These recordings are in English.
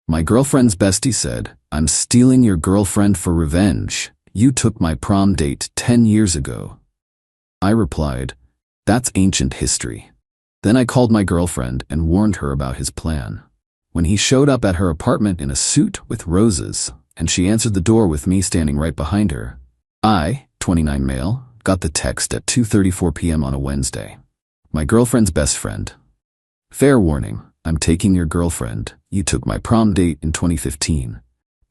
My girlfriend's bestie said, "I'm stealing your girlfriend for revenge. You took my prom date 10 years ago." I replied, "That's ancient history." Then I called my girlfriend and warned her about his plan. When he showed up at her apartment in a suit with roses, and she answered the door with me standing right behind her, I, 29 male, got the text at 2:34 p.m. on a Wednesday. My girlfriend's best friend. "Fair warning, I'm taking your girlfriend. You took my prom date in 2015.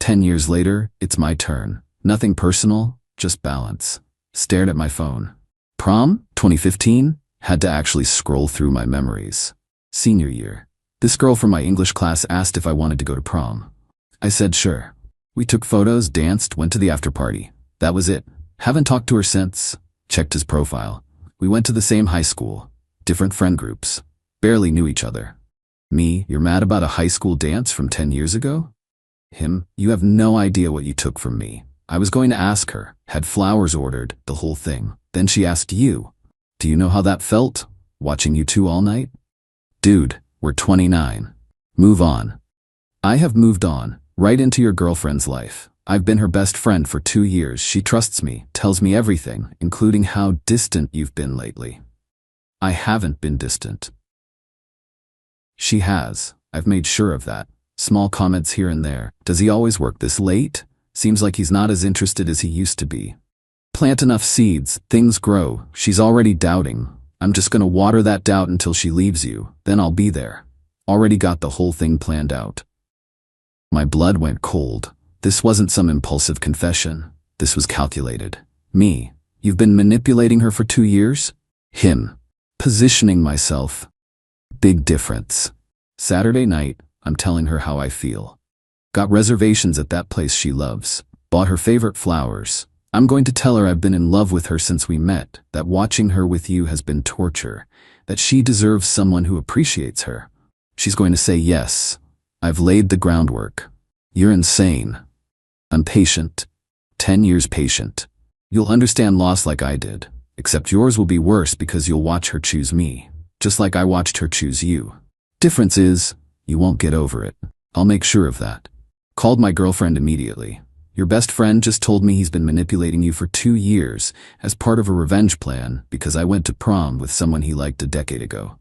10 years later, it's my turn. Nothing personal, just balance." Stared at my phone. Prom? 2015? Had to actually scroll through my memories. Senior year. This girl from my English class asked if I wanted to go to prom. I said sure. We took photos, danced, went to the after party. That was it. Haven't talked to her since. Checked his profile. We went to the same high school. Different friend groups. Barely knew each other. Me, "You're mad about a high school dance from 10 years ago?" Him, "You have no idea what you took from me. I was going to ask her, had flowers ordered, the whole thing. Then she asked you. Do you know how that felt? Watching you two all night?" Dude, we're 29. Move on. I have moved on, right into your girlfriend's life. I've been her best friend for 2 years. She trusts me, tells me everything, including how distant you've been lately. I haven't been distant. She has. I've made sure of that. Small comments here and there. Does he always work this late? Seems like he's not as interested as he used to be. Plant enough seeds, things grow. She's already doubting. I'm just gonna water that doubt until she leaves you, then I'll be there. Already got the whole thing planned out. My blood went cold. This wasn't some impulsive confession. This was calculated. Me. You've been manipulating her for 2 years? Him. Positioning myself. Big difference. Saturday night, I'm telling her how I feel. Got reservations at that place she loves. Bought her favorite flowers. I'm going to tell her I've been in love with her since we met, that watching her with you has been torture, that she deserves someone who appreciates her. She's going to say yes. I've laid the groundwork. You're insane. I'm patient. 10 years patient. You'll understand loss like I did, except yours will be worse because you'll watch her choose me, just like I watched her choose you. Difference is, you won't get over it. I'll make sure of that. Called my girlfriend immediately. Your best friend just told me he's been manipulating you for 2 years as part of a revenge plan because I went to prom with someone he liked a decade ago.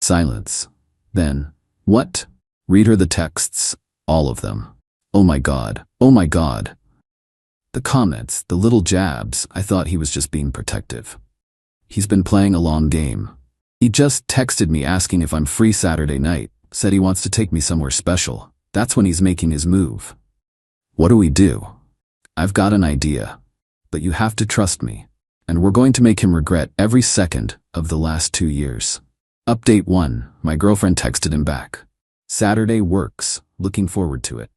Silence. Then, what? Read her the texts, all of them. Oh my God, oh my God. The comments, the little jabs, I thought he was just being protective. He's been playing a long game. He just texted me asking if I'm free Saturday night, said he wants to take me somewhere special. That's when he's making his move. What do we do? I've got an idea, but you have to trust me, and we're going to make him regret every second of the last 2 years. Update 1, my girlfriend texted him back. Saturday works, looking forward to it.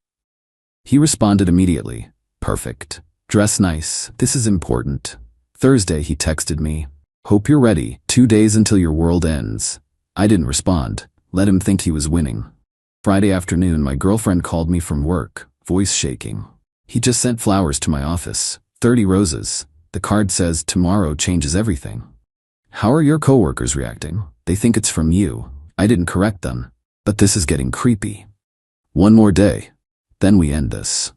He responded immediately, perfect. Dress nice, this is important. Thursday he texted me, hope you're ready, 2 days until your world ends. I didn't respond, let him think he was winning. Friday afternoon my girlfriend called me from work. Voice shaking. He just sent flowers to my office, 30 roses. The card says tomorrow changes everything. How are your coworkers reacting? They think it's from you. I didn't correct them, but this is getting creepy. 1 more day, then we end this.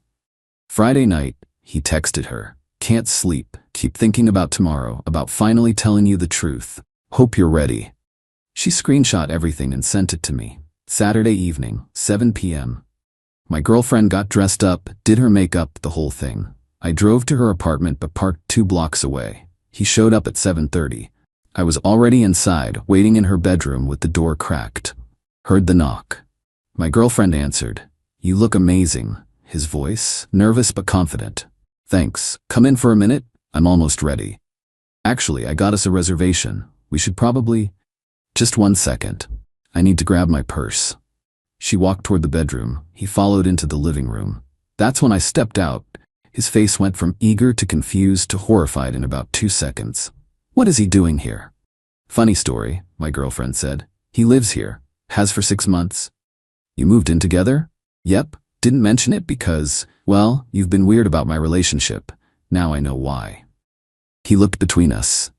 Friday night, he texted her. Can't sleep, keep thinking about tomorrow, about finally telling you the truth. Hope you're ready. She screenshot everything and sent it to me. Saturday evening, 7 p.m. My girlfriend got dressed up, did her makeup, the whole thing. I drove to her apartment but parked 2 blocks away. He showed up at 7:30. I was already inside, waiting in her bedroom with the door cracked. Heard the knock. My girlfriend answered. You look amazing. His voice, nervous but confident. Thanks. Come in for a minute? I'm almost ready. Actually, I got us a reservation. We should probably... Just 1 second. I need to grab my purse. She walked toward the bedroom. He followed into the living room. That's when I stepped out. His face went from eager to confused to horrified in about 2 seconds. What is he doing here? Funny story, my girlfriend said. He lives here. Has for 6 months. You moved in together? Yep. Didn't mention it because, well, you've been weird about my relationship. Now I know why. He looked between us.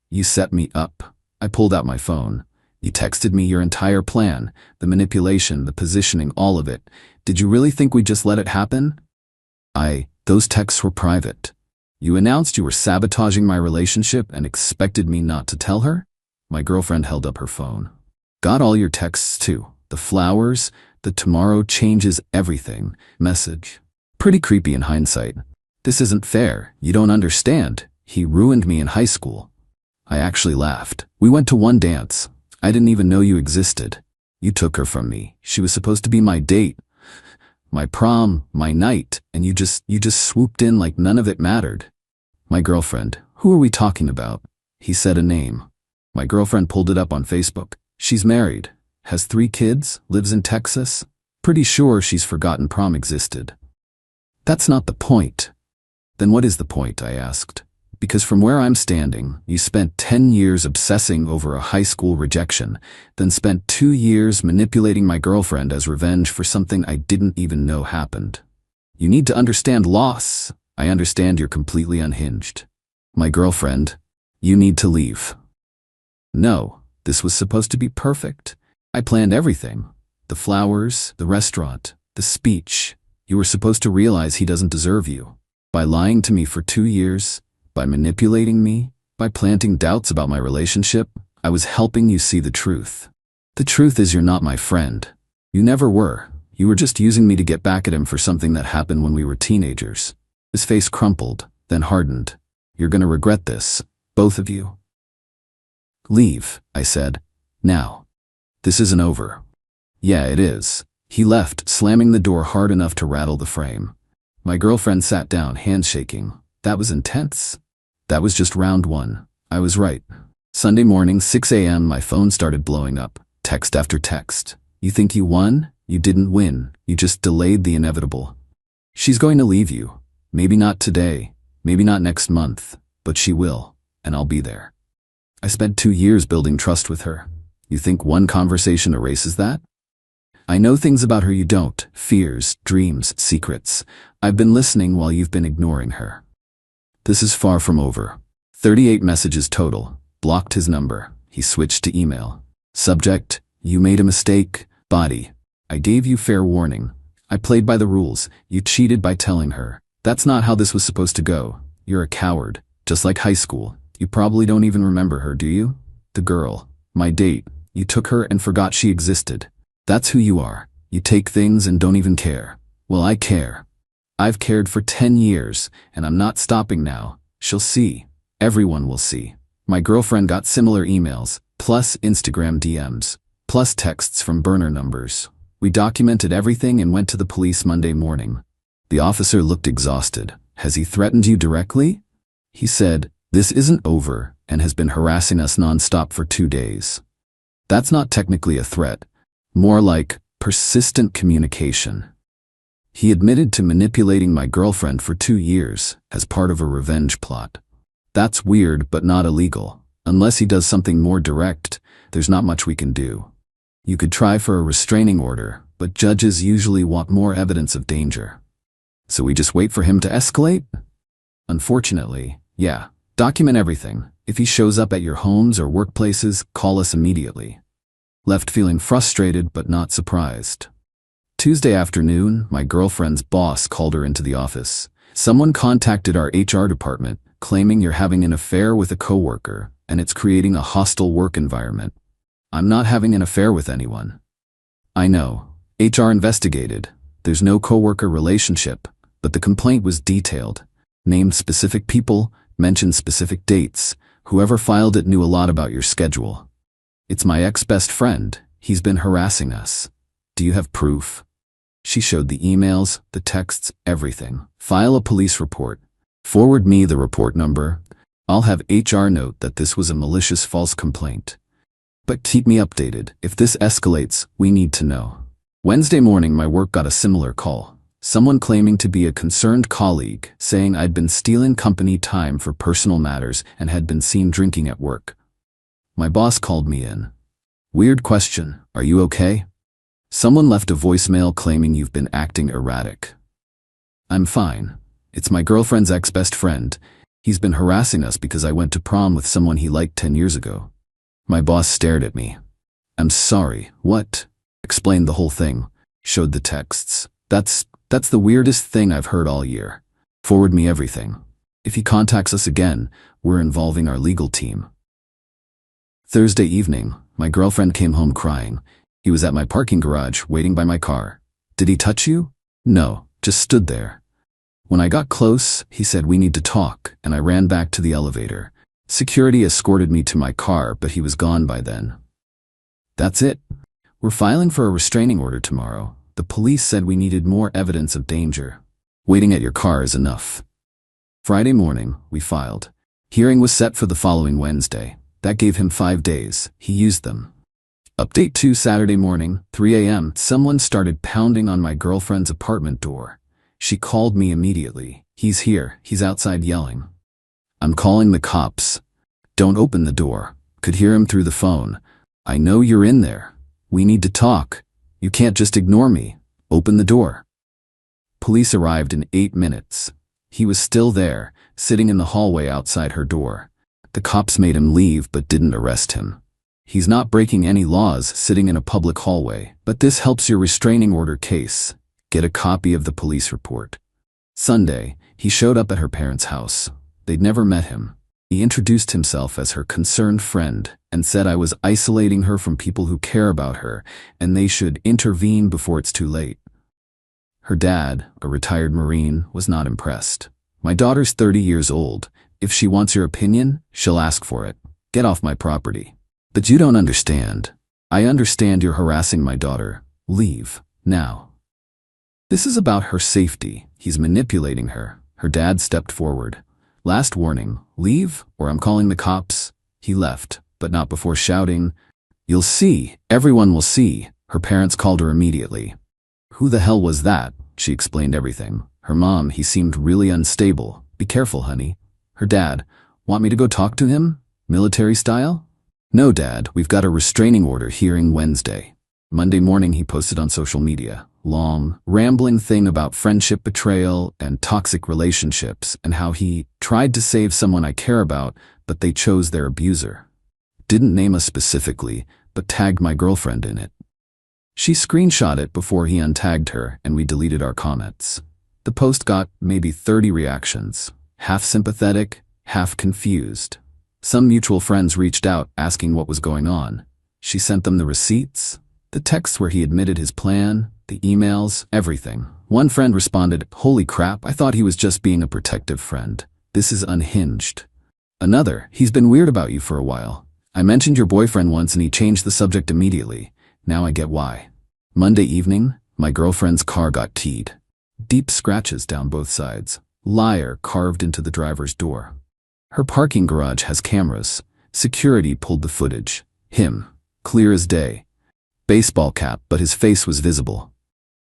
You set me up. I pulled out my phone. You texted me your entire plan, the manipulation, the positioning, all of it. Did you really think we'd just let it happen? Those texts were private. You announced you were sabotaging my relationship and expected me not to tell her? My girlfriend held up her phone. Got all your texts too. The flowers, the tomorrow changes everything message. Pretty creepy in hindsight. This isn't fair. You don't understand. He ruined me in high school. I actually laughed. We went to one dance. I didn't even know you existed. You took her from me. She was supposed to be my date, my prom, my night, and you just swooped in like none of it mattered. My girlfriend. Who are we talking about? He said a name. My girlfriend pulled it up on Facebook. She's married, has 3 kids, lives in Texas. Pretty sure she's forgotten prom existed. That's not the point. Then what is the point? I asked. Because from where I'm standing, you spent 10 years obsessing over a high school rejection, then spent 2 years manipulating my girlfriend as revenge for something I didn't even know happened. You need to understand loss. I understand you're completely unhinged. My girlfriend, you need to leave. No, this was supposed to be perfect. I planned everything. The flowers, the restaurant, the speech. You were supposed to realize he doesn't deserve you. By lying to me for 2 years, by manipulating me, by planting doubts about my relationship, I was helping you see the truth. The truth is you're not my friend. You never were. You were just using me to get back at him for something that happened when we were teenagers. His face crumpled, then hardened. You're gonna regret this, both of you. Leave, I said. Now. This isn't over. Yeah, it is. He left, slamming the door hard enough to rattle the frame. My girlfriend sat down, hands shaking. That was intense. That was just round 1. I was right. Sunday morning, 6 a.m., my phone started blowing up. Text after text. You think you won? You didn't win. You just delayed the inevitable. She's going to leave you. Maybe not today. Maybe not next month. But she will. And I'll be there. I spent 2 years building trust with her. You think one conversation erases that? I know things about her you don't. Fears, dreams, secrets. I've been listening while you've been ignoring her. This is far from over. 38 messages total. Blocked his number. He switched to email. Subject, you made a mistake. Body, I gave you fair warning. I played by the rules. You cheated by telling her. That's not how this was supposed to go. You're a coward. Just like high school. You probably don't even remember her, do you? The girl. My date. You took her and forgot she existed. That's who you are. You take things and don't even care. Well, I care. I've cared for 10 years, and I'm not stopping now. She'll see. Everyone will see. My girlfriend got similar emails, plus Instagram DMs, plus texts from burner numbers. We documented everything and went to the police Monday morning. The officer looked exhausted. Has he threatened you directly? He said, this isn't over and has been harassing us nonstop for 2 days. That's not technically a threat. More like persistent communication. He admitted to manipulating my girlfriend for 2 years as part of a revenge plot. That's weird but not illegal. Unless he does something more direct, there's not much we can do. You could try for a restraining order, but judges usually want more evidence of danger. So we just wait for him to escalate? Unfortunately, yeah. Document everything. If he shows up at your homes or workplaces, call us immediately. Left feeling frustrated but not surprised. Tuesday afternoon, my girlfriend's boss called her into the office. Someone contacted our HR department, claiming you're having an affair with a coworker, and it's creating a hostile work environment. I'm not having an affair with anyone. I know. HR investigated. There's no coworker relationship, but the complaint was detailed. Named specific people, mentioned specific dates. Whoever filed it knew a lot about your schedule. It's my ex-best friend. He's been harassing us. Do you have proof? She showed the emails, the texts, everything. File a police report. Forward me the report number. I'll have HR note that this was a malicious false complaint. But keep me updated. If this escalates, we need to know. Wednesday morning, my work got a similar call. Someone claiming to be a concerned colleague, saying I'd been stealing company time for personal matters and had been seen drinking at work. My boss called me in. Weird question. Are you okay? Someone left a voicemail claiming you've been acting erratic. I'm fine. It's my girlfriend's ex-best friend. He's been harassing us because I went to prom with someone he liked 10 years ago. My boss stared at me. I'm sorry, what? Explained the whole thing. Showed the texts. That's the weirdest thing I've heard all year. Forward me everything. If he contacts us again, we're involving our legal team. Thursday evening, my girlfriend came home crying. He was at my parking garage waiting by my car. Did he touch you? No, just stood there. When I got close, he said we need to talk, and I ran back to the elevator. Security escorted me to my car, but he was gone by then. That's it. We're filing for a restraining order tomorrow. The police said we needed more evidence of danger. Waiting at your car is enough. Friday morning, we filed. Hearing was set for the following Wednesday. That gave him 5 days. He used them. Update 2 Saturday morning, 3 a.m. Someone started pounding on my girlfriend's apartment door. She called me immediately. He's here. He's outside yelling. I'm calling the cops. Don't open the door. Could hear him through the phone. I know you're in there. We need to talk. You can't just ignore me. Open the door. Police arrived in 8 minutes. He was still there, sitting in the hallway outside her door. The cops made him leave but didn't arrest him. He's not breaking any laws sitting in a public hallway, but this helps your restraining order case. Get a copy of the police report. Sunday, he showed up at her parents' house. They'd never met him. He introduced himself as her concerned friend and said I was isolating her from people who care about her and they should intervene before it's too late. Her dad, a retired Marine, was not impressed. My daughter's 30 years old. If she wants your opinion, she'll ask for it. Get off my property. But you don't understand. I understand you're harassing my daughter. Leave, now. This is about her safety. He's manipulating her. Her dad stepped forward. Last warning, leave or I'm calling the cops. He left, but not before shouting, "You'll see, everyone will see." Her parents called her immediately. Who the hell was that? She explained everything. Her mom, he seemed really unstable. Be careful, honey. Her dad, want me to go talk to him? Military style? No, Dad, we've got a restraining order hearing Wednesday. Monday morning he posted on social media. Long, rambling thing about friendship betrayal and toxic relationships and how he tried to save someone I care about, but they chose their abuser. Didn't name us specifically, but tagged my girlfriend in it. She screenshot it before he untagged her and we deleted our comments. The post got maybe 30 reactions, half sympathetic, half confused. Some mutual friends reached out asking what was going on. She sent them the receipts, the texts where he admitted his plan, the emails, everything. One friend responded, "Holy crap, I thought he was just being a protective friend. This is unhinged." Another, "He's been weird about you for a while. I mentioned your boyfriend once and he changed the subject immediately. Now I get why." Monday evening, my girlfriend's car got keyed. Deep scratches down both sides. Liar carved into the driver's door. Her parking garage has cameras. Security pulled the footage. Him, clear as day. Baseball cap, but his face was visible.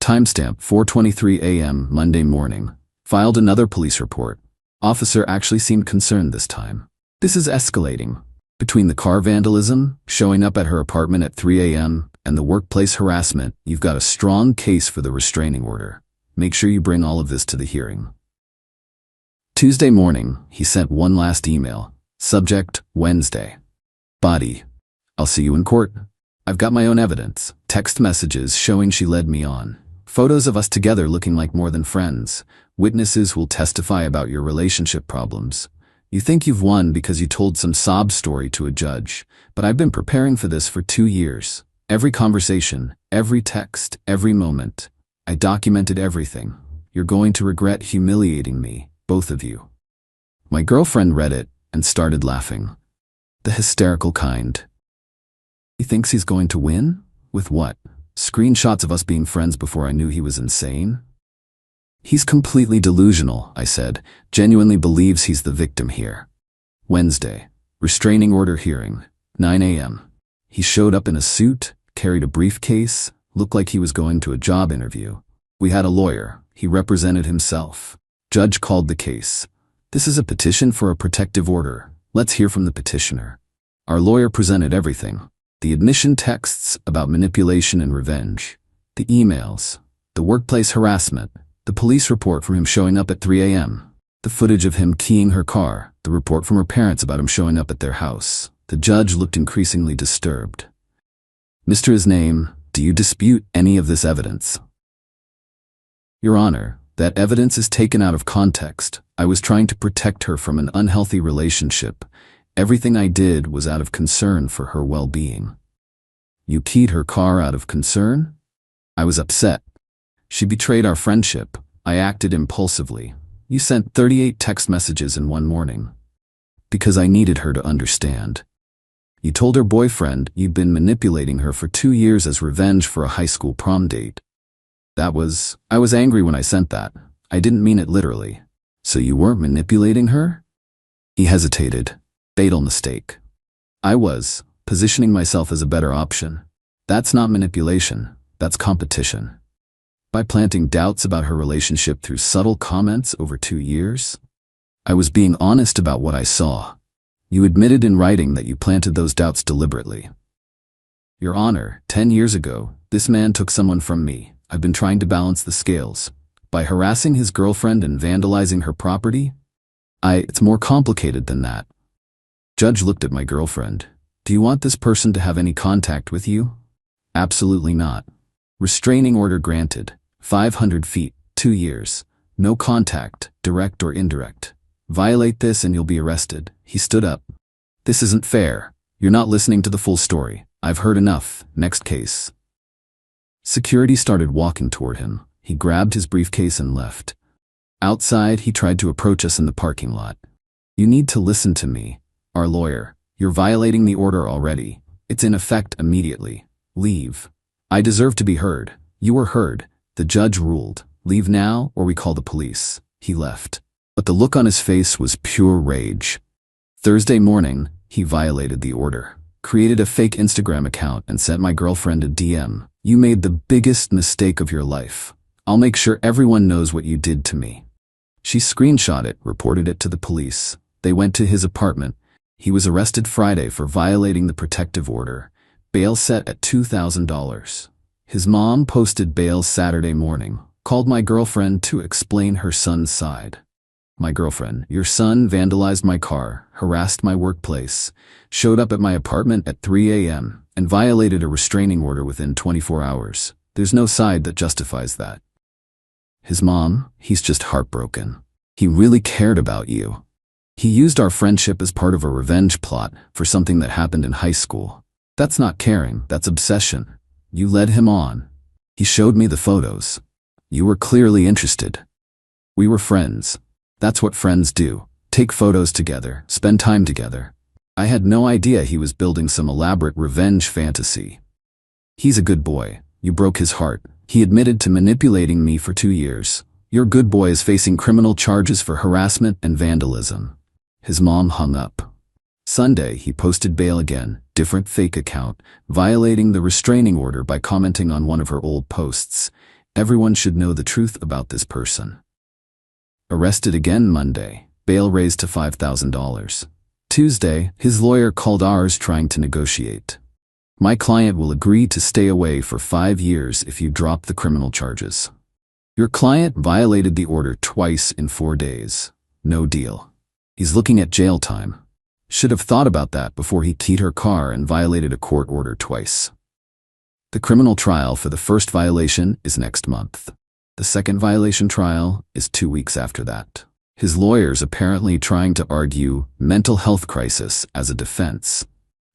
Timestamp 4:23 a.m. Monday morning. Filed another police report. Officer actually seemed concerned this time. This is escalating. Between the car vandalism, showing up at her apartment at 3 a.m., and the workplace harassment, you've got a strong case for the restraining order. Make sure you bring all of this to the hearing. Tuesday morning, he sent one last email. Subject, Wednesday. Body, I'll see you in court. I've got my own evidence. Text messages showing she led me on. Photos of us together looking like more than friends. Witnesses will testify about your relationship problems. You think you've won because you told some sob story to a judge, but I've been preparing for this for 2 years. Every conversation, every text, every moment. I documented everything. You're going to regret humiliating me, both of you. My girlfriend read it and started laughing. The hysterical kind. He thinks he's going to win? With what? Screenshots of us being friends before I knew he was insane? He's completely delusional, I said. Genuinely believes he's the victim here. Wednesday. Restraining order hearing. 9 a.m. He showed up in a suit, carried a briefcase, looked like he was going to a job interview. We had a lawyer. He represented himself. Judge called the case. This is a petition for a protective order. Let's hear from the petitioner. Our lawyer presented everything. The admission texts about manipulation and revenge. The emails. The workplace harassment. The police report from him showing up at 3 a.m. The footage of him keying her car. The report from her parents about him showing up at their house. The judge looked increasingly disturbed. Mr. His name, do you dispute any of this evidence? Your Honor, that evidence is taken out of context. I was trying to protect her from an unhealthy relationship. Everything I did was out of concern for her well-being. You keyed her car out of concern? I was upset. She betrayed our friendship. I acted impulsively. You sent 38 text messages in one morning. Because I needed her to understand. You told her boyfriend you'd been manipulating her for 2 years as revenge for a high school prom date. I was angry when I sent that. I didn't mean it literally. So you weren't manipulating her? He hesitated. Fatal mistake. I was positioning myself as a better option. That's not manipulation. That's competition. By planting doubts about her relationship through subtle comments over 2 years, I was being honest about what I saw. You admitted in writing that you planted those doubts deliberately. Your Honor, 10 years ago, this man took someone from me. I've been trying to balance the scales. By harassing his girlfriend and vandalizing her property? It's more complicated than that. Judge looked at my girlfriend. Do you want this person to have any contact with you? Absolutely not. Restraining order granted. 500 feet, 2 years. No contact, direct or indirect. Violate this and you'll be arrested. He stood up. This isn't fair. You're not listening to the full story. I've heard enough. Next case. Security started walking toward him. He grabbed his briefcase and left. Outside, he tried to approach us in the parking lot. You need to listen to me. Our lawyer. You're violating the order already. It's in effect immediately. Leave. I deserve to be heard. You were heard. The judge ruled. Leave now or we call the police. He left. But the look on his face was pure rage. Thursday morning, he violated the order. Created a fake Instagram account and sent my girlfriend a DM. You made the biggest mistake of your life. I'll make sure everyone knows what you did to me. She screenshot it, reported it to the police. They went to his apartment. He was arrested Friday for violating the protective order. Bail set at $2,000. His mom posted bail Saturday morning. Called my girlfriend to explain her son's side. My girlfriend, your son vandalized my car, harassed my workplace, showed up at my apartment at 3 a.m., and violated a restraining order within 24 hours. There's no side that justifies that. His mom, he's just heartbroken. He really cared about you. He used our friendship as part of a revenge plot for something that happened in high school. That's not caring, that's obsession. You led him on. He showed me the photos. You were clearly interested. We were friends. That's what friends do. Take photos together, spend time together. I had no idea he was building some elaborate revenge fantasy. He's a good boy. You broke his heart. He admitted to manipulating me for 2 years. Your good boy is facing criminal charges for harassment and vandalism. His mom hung up. Sunday, he posted bail again, different fake account, violating the restraining order by commenting on one of her old posts. Everyone should know the truth about this person. Arrested again Monday, bail raised to $5,000. Tuesday, his lawyer called ours trying to negotiate. My client will agree to stay away for 5 years if you drop the criminal charges. Your client violated the order twice in 4 days. No deal. He's looking at jail time. Should have thought about that before he keyed her car and violated a court order twice. The criminal trial for the first violation is next month. The second violation trial is 2 weeks after that. His lawyer's apparently trying to argue mental health crisis as a defense.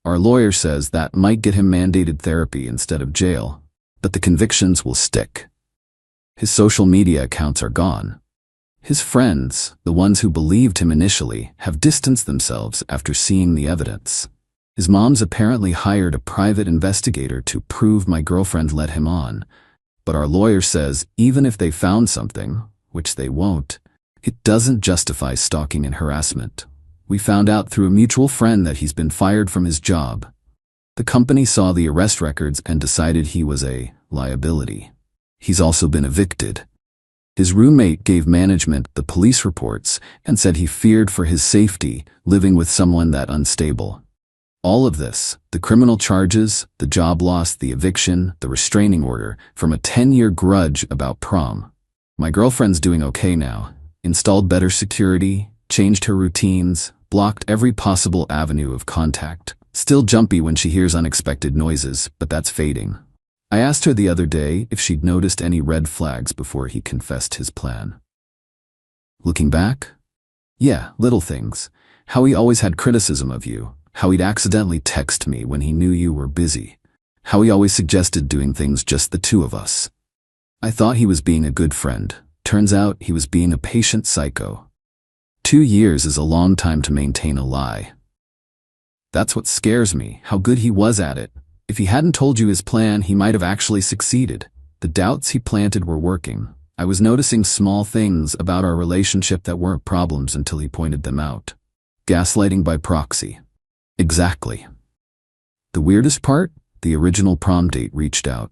Our lawyer says that might get him mandated therapy instead of jail, but the convictions will stick. His social media accounts are gone. His friends, the ones who believed him initially, have distanced themselves after seeing the evidence. His mom's apparently hired a private investigator to prove my girlfriend led him on, but our lawyer says even if they found something, which they won't, it doesn't justify stalking and harassment. We found out through a mutual friend that he's been fired from his job. The company saw the arrest records and decided he was a liability. He's also been evicted. His roommate gave management the police reports and said he feared for his safety living with someone that unstable. All of this, the criminal charges, the job loss, the eviction, the restraining order, from a 10-year grudge about prom. My girlfriend's doing okay now. Installed better security, changed her routines, blocked every possible avenue of contact. Still jumpy when she hears unexpected noises, but that's fading. I asked her the other day if she'd noticed any red flags before he confessed his plan. Looking back? Yeah, little things. How he always had criticism of you. How he'd accidentally text me when he knew you were busy. How he always suggested doing things just the two of us. I thought he was being a good friend. Turns out he was being a patient psycho. 2 years is a long time to maintain a lie. That's what scares me, how good he was at it. If he hadn't told you his plan, he might have actually succeeded. The doubts he planted were working. I was noticing small things about our relationship that weren't problems until he pointed them out. Gaslighting by proxy. Exactly. The weirdest part? The original prom date reached out.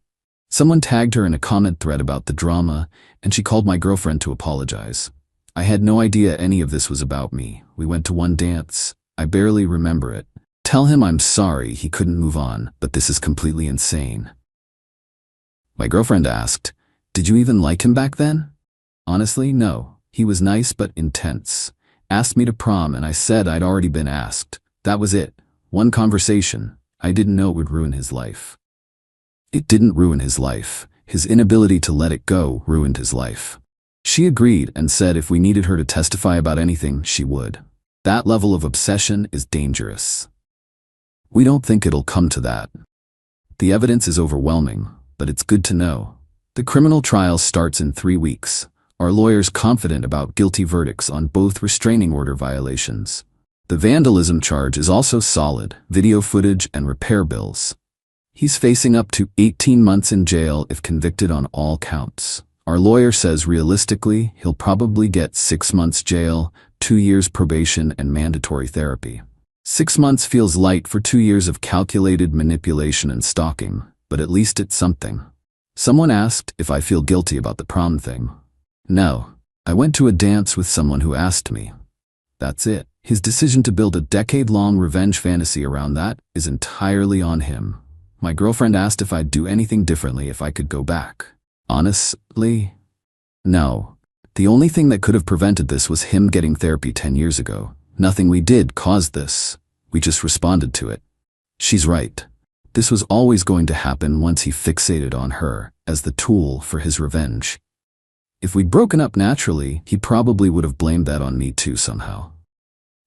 Someone tagged her in a comment thread about the drama, and she called my girlfriend to apologize. I had no idea any of this was about me. We went to one dance. I barely remember it. Tell him I'm sorry he couldn't move on, but this is completely insane. My girlfriend asked, "Did you even like him back then?" Honestly, no. He was nice but intense. Asked me to prom and I said I'd already been asked. That was it. One conversation. I didn't know it would ruin his life. It didn't ruin his life. His inability to let it go ruined his life. She agreed and said if we needed her to testify about anything, she would. That level of obsession is dangerous. We don't think it'll come to that. The evidence is overwhelming, but it's good to know. The criminal trial starts in 3 weeks. Our lawyer's confident about guilty verdicts on both restraining order violations. The vandalism charge is also solid, video footage and repair bills. He's facing up to 18 months in jail if convicted on all counts. Our lawyer says realistically, he'll probably get 6 months jail, 2 years probation and mandatory therapy. 6 months feels light for 2 years of calculated manipulation and stalking, but at least it's something. Someone asked if I feel guilty about the prom thing. No. I went to a dance with someone who asked me. That's it. His decision to build a decade-long revenge fantasy around that is entirely on him. My girlfriend asked if I'd do anything differently if I could go back. Honestly, no. The only thing that could have prevented this was him getting therapy 10 years ago. Nothing we did caused this. We just responded to it. She's right. This was always going to happen once he fixated on her as the tool for his revenge. If we'd broken up naturally, he probably would have blamed that on me too somehow.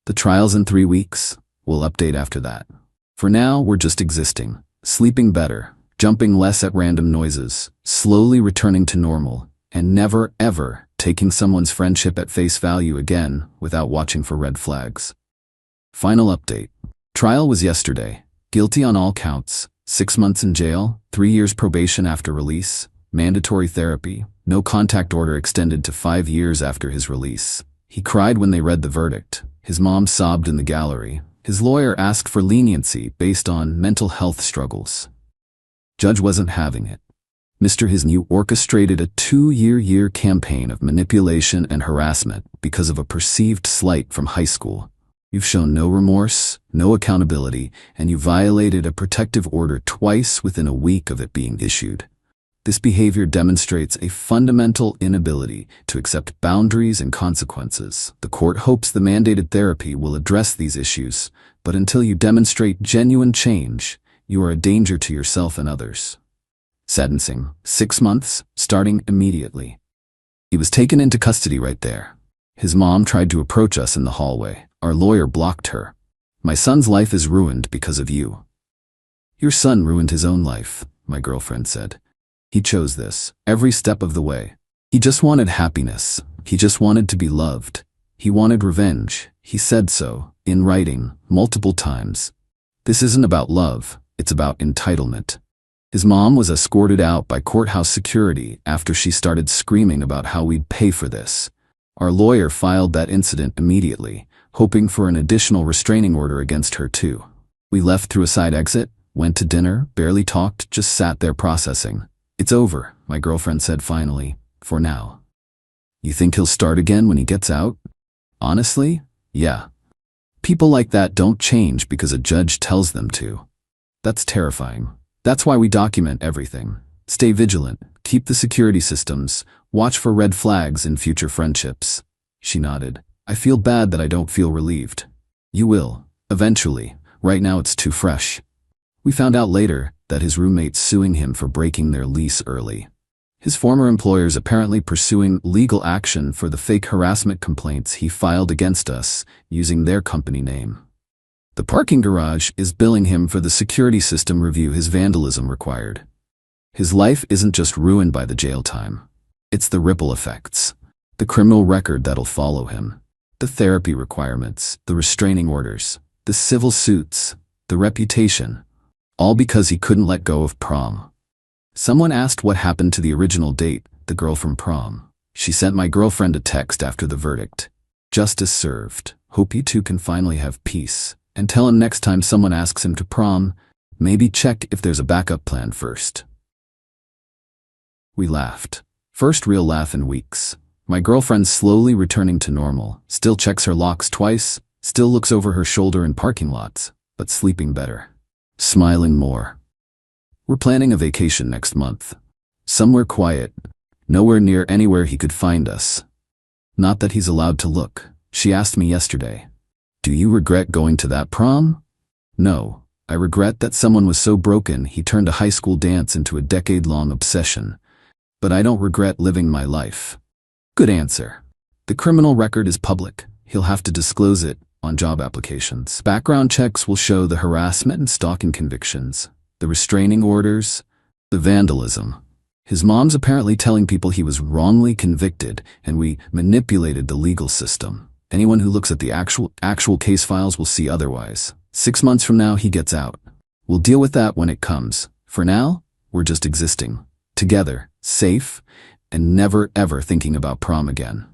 The trial's in 3 weeks. We'll update after that. For now, we're just existing, sleeping better, jumping less at random noises, slowly returning to normal, and never, ever taking someone's friendship at face value again without watching for red flags. Final update. Trial was yesterday. Guilty on all counts. 6 months in jail, 3 years probation after release, mandatory therapy, no contact order extended to 5 years after his release. He cried when they read the verdict. His mom sobbed in the gallery. His lawyer asked for leniency based on mental health struggles. Judge wasn't having it. Mr. Hisnew orchestrated a 2-year campaign of manipulation and harassment because of a perceived slight from high school. You've shown no remorse, no accountability, and you violated a protective order twice within a week of it being issued. This behavior demonstrates a fundamental inability to accept boundaries and consequences. The court hopes the mandated therapy will address these issues, but until you demonstrate genuine change, you are a danger to yourself and others. Sentencing, 6 months, starting immediately. He was taken into custody right there. His mom tried to approach us in the hallway. Our lawyer blocked her. My son's life is ruined because of you. Your son ruined his own life, my girlfriend said. He chose this, every step of the way. He just wanted happiness. He just wanted to be loved. He wanted revenge. He said so, in writing, multiple times. This isn't about love, it's about entitlement. His mom was escorted out by courthouse security after she started screaming about how we'd pay for this. Our lawyer filed that incident immediately, hoping for an additional restraining order against her too. We left through a side exit, went to dinner, barely talked, just sat there processing. It's over, my girlfriend said finally, for now. You think he'll start again when he gets out? Honestly, yeah. People like that don't change because a judge tells them to. That's terrifying. That's why we document everything. Stay vigilant, keep the security systems, watch for red flags in future friendships. She nodded. I feel bad that I don't feel relieved. You will, eventually. Right now it's too fresh. We found out later that his roommate's suing him for breaking their lease early. His former employer's apparently pursuing legal action for the fake harassment complaints he filed against us using their company name. The parking garage is billing him for the security system review his vandalism required. His life isn't just ruined by the jail time. It's the ripple effects. The criminal record that'll follow him. The therapy requirements, the restraining orders, the civil suits, the reputation. All because he couldn't let go of prom. Someone asked what happened to the original date, the girl from prom. She sent my girlfriend a text after the verdict. Justice served. Hope you two can finally have peace. And tell him next time someone asks him to prom, maybe check if there's a backup plan first. We laughed. First real laugh in weeks. My girlfriend's slowly returning to normal, still checks her locks twice, still looks over her shoulder in parking lots, but sleeping better. Smiling more. We're planning a vacation next month. Somewhere quiet, nowhere near anywhere he could find us. Not that he's allowed to look. She asked me yesterday, "Do you regret going to that prom?" No, I regret that someone was so broken he turned a high school dance into a decade-long obsession. But I don't regret living my life. Good answer. The criminal record is public. He'll have to disclose it on job applications. Background checks will show the harassment and stalking convictions, the restraining orders, the vandalism. His mom's apparently telling people he was wrongly convicted and we manipulated the legal system. Anyone who looks at the actual case files will see otherwise. 6 months from now, he gets out. We'll deal with that when it comes. For now, we're just existing. Together, safe, and never ever thinking about prom again.